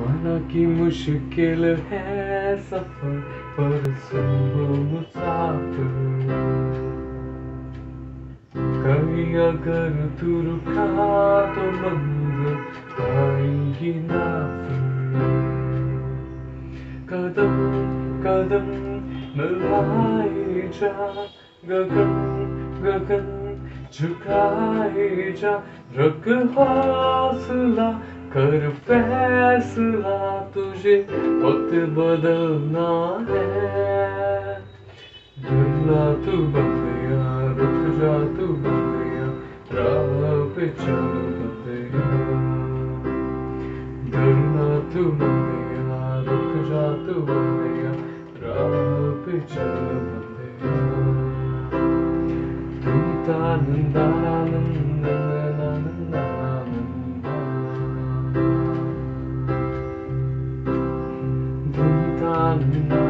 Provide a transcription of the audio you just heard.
माना कि मुश्किल है सफर पर सुनो मुसाफिर, कहीं अगर तू रुका तो मंजिल आएगी ना फिर। कदम कदम मिलाए जा, गगन गगन झुकाए जा, रख हौसला कर फैसला, तुझे वक्त बदलना है। डरना तू बंदिया, रुक जा तू बंदिया, राह पे चल बंदिया। डरना तू बंदिया, रुक जा तू बंदिया, राह पे चल बंदिया। तू नंदा नंदा नंदा नंदा